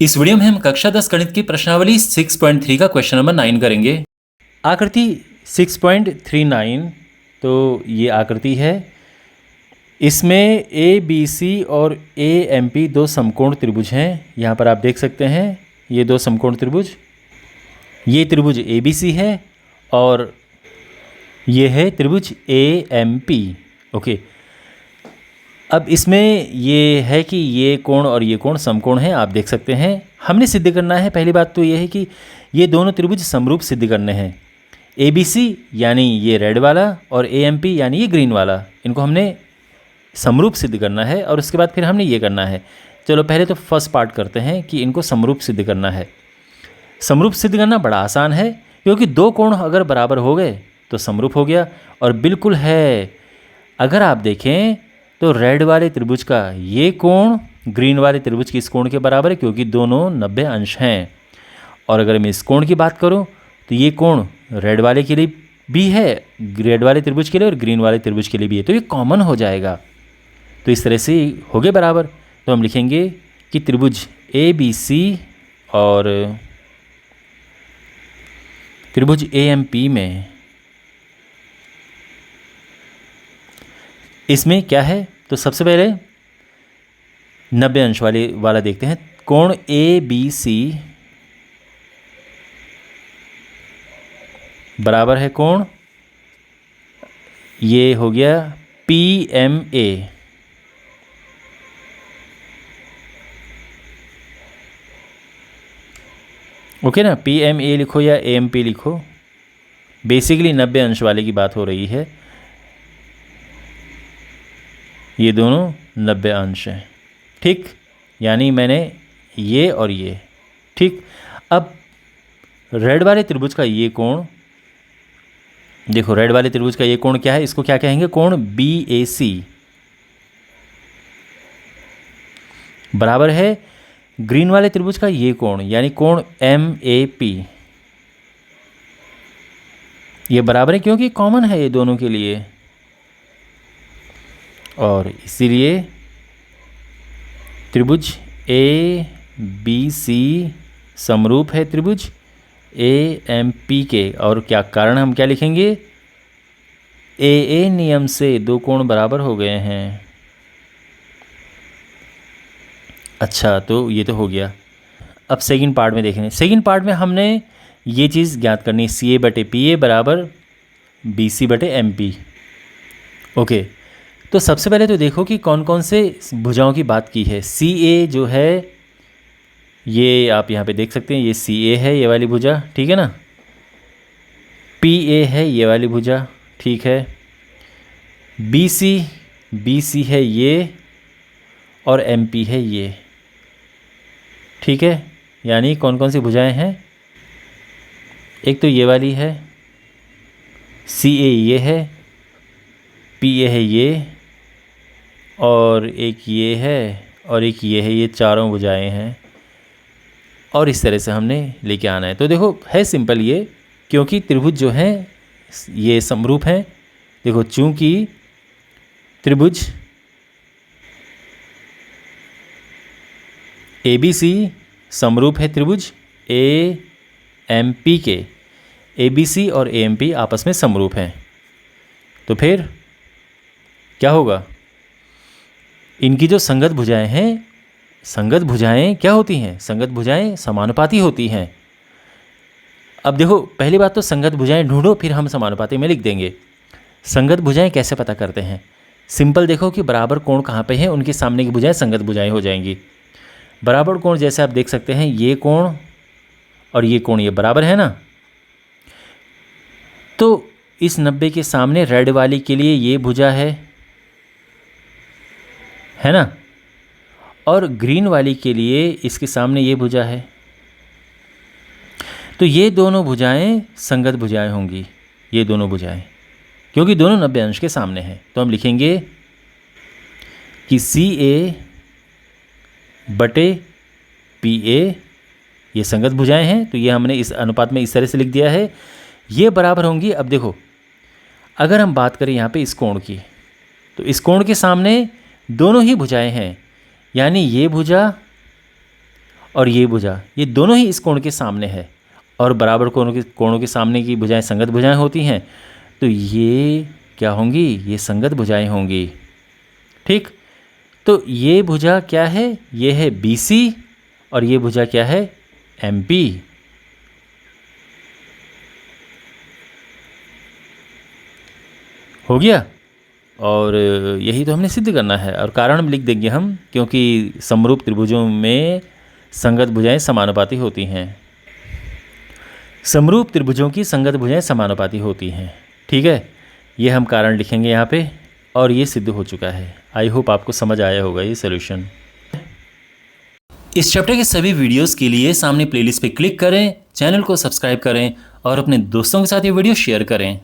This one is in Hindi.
इस वीडियो में हम कक्षा 10 गणित की प्रश्नावली 6.3 का क्वेश्चन नंबर 9 करेंगे। आकृति 6.39 तो ये आकृति है। इसमें ए बी सी और ए एम पी दो समकोण त्रिभुज हैं। यहाँ पर आप देख सकते हैं ये दो समकोण त्रिभुज, ये त्रिभुज ए बी सी है और ये है त्रिभुज ए एम पी। ओके, अब इसमें ये है कि ये कोण और ये कोण समकोण है, आप देख सकते हैं। हमने सिद्ध करना है, पहली बात तो ये है कि ये दोनों त्रिभुज समरूप सिद्ध करने हैं। ए बी सी यानी ये रेड वाला और ए एम पी यानी ये ग्रीन वाला, इनको हमने समरूप सिद्ध करना है और उसके बाद फिर हमने ये करना है। चलो पहले तो फर्स्ट पार्ट करते हैं कि इनको समरूप सिद्ध करना है। समरूप सिद्ध करना बड़ा आसान है, क्योंकि दो कोण अगर बराबर हो गए तो समरूप हो गया। और बिल्कुल है, अगर आप देखें तो रेड वाले त्रिभुज का ये कोण ग्रीन वाले त्रिभुज के इस कोण के बराबर है, क्योंकि दोनों 90 अंश हैं। और अगर मैं इस कोण की बात करूं तो ये कोण रेड वाले के लिए भी है, रेड वाले त्रिभुज के लिए और ग्रीन वाले त्रिभुज के लिए भी है, तो ये कॉमन हो जाएगा। तो इस तरह से हो गए बराबर। तो हम लिखेंगे कि त्रिभुज ए बी सी और त्रिभुज ए एम पी में इसमें क्या है, तो सबसे पहले 90 अंश वाला देखते हैं। कोण ए बी सी बराबर है कोण, ये हो गया पी एम ए। ओके ना, पी एम ए लिखो या ए एम पी लिखो, बेसिकली 90 अंश वाले की बात हो रही है। ये दोनों 90 अंश हैं, ठीक। यानी मैंने ये और ये, ठीक। अब रेड वाले त्रिभुज का ये कोण देखो, रेड वाले त्रिभुज का ये कोण क्या है, इसको क्या कहेंगे, कोण बी ए सी बराबर है ग्रीन वाले त्रिभुज का ये कोण, यानी कोण एम ए पी। ये बराबर है क्योंकि कॉमन है ये दोनों के लिए, और इसीलिए त्रिभुज ए बी सी समरूप है त्रिभुज ए एम पी के। और क्या कारण, हम क्या लिखेंगे, ए नियम से दो कोण बराबर हो गए हैं। अच्छा, तो ये तो हो गया। अब सेकंड पार्ट में देखेंगे। सेकंड पार्ट में हमने ये चीज़ ज्ञात करनी है, सी ए बटे पी ए बराबर बी सी बटे एम पी। ओके, तो सबसे पहले तो देखो कि कौन कौन से भुजाओं की बात की है। सी ए जो है ये आप यहाँ पे देख सकते हैं, ये सी ए है, ये वाली भुजा, ठीक है ना। पी ए है ये वाली भुजा, ठीक है। बी सी है ये, और एम पी है ये, ठीक है। यानी कौन कौन सी भुजाएं हैं, एक तो ये वाली है, सी ए ये है, पी ए है ये, और एक ये है, और एक ये है। ये चारों भुजाएं हैं और इस तरह से हमने लेके आना है। तो देखो है सिंपल ये, क्योंकि त्रिभुज जो हैं ये समरूप हैं। देखो, चूंकि त्रिभुज ए बी सी समरूप है त्रिभुज ए एम पी के, ए बी सी और ए एम पी आपस में समरूप हैं, तो फिर क्या होगा, इनकी जो संगत भुजाएं हैं, संगत भुजाएं क्या होती हैं, संगत भुजाएं समानुपाती होती हैं। अब देखो, पहली बात तो संगत भुजाएं ढूंढो, फिर हम समानुपाती में लिख देंगे। संगत भुजाएं कैसे पता करते हैं, सिंपल देखो कि बराबर कोण कहाँ पे हैं, उनके सामने की भुजाएं संगत भुजाएं हो जाएंगी। बराबर कोण जैसे आप देख सकते हैं, ये कोण और ये कोण ये बराबर है ना। तो इस 90 के सामने रेड वाली के लिए ये भुजा है ना, और ग्रीन वाली के लिए इसके सामने ये भुजा है। तो ये दोनों भुजाएं संगत भुजाएं होंगी, ये दोनों भुजाएं, क्योंकि दोनों 90 अंश के सामने हैं। तो हम लिखेंगे कि सी ए बटे पी ए ये संगत भुजाएं हैं, तो ये हमने इस अनुपात में इस तरह से लिख दिया है, ये बराबर होंगी। अब देखो, अगर हम बात करें यहाँ पे इस कोण की, तो इस कोण के सामने दोनों ही भुजाएं हैं, यानी ये भुजा और ये भुजा, ये दोनों ही इस कोण के सामने है और बराबर कोणों के सामने की भुजाएं संगत भुजाएं होती हैं, तो ये क्या होंगी, ये संगत भुजाएं होंगी। ठीक, तो ये भुजा क्या है, ये है BC और ये भुजा क्या है, MP। हो गया, और यही तो हमने सिद्ध करना है। और कारण लिख देंगे हम, क्योंकि समरूप त्रिभुजों में संगत भुजाएं समानुपाती होती हैं। समरूप त्रिभुजों की संगत भुजाएं समानुपाती होती हैं। ठीक है, ये हम कारण लिखेंगे यहाँ पे, और ये सिद्ध हो चुका है। आई होप आपको समझ आया होगा ये सॉल्यूशन। इस चैप्टर के सभी वीडियोस के लिए सामने प्लेलिस्ट पे क्लिक करें, चैनल को सब्सक्राइब करें और अपने दोस्तों के साथ ये वीडियो शेयर करें।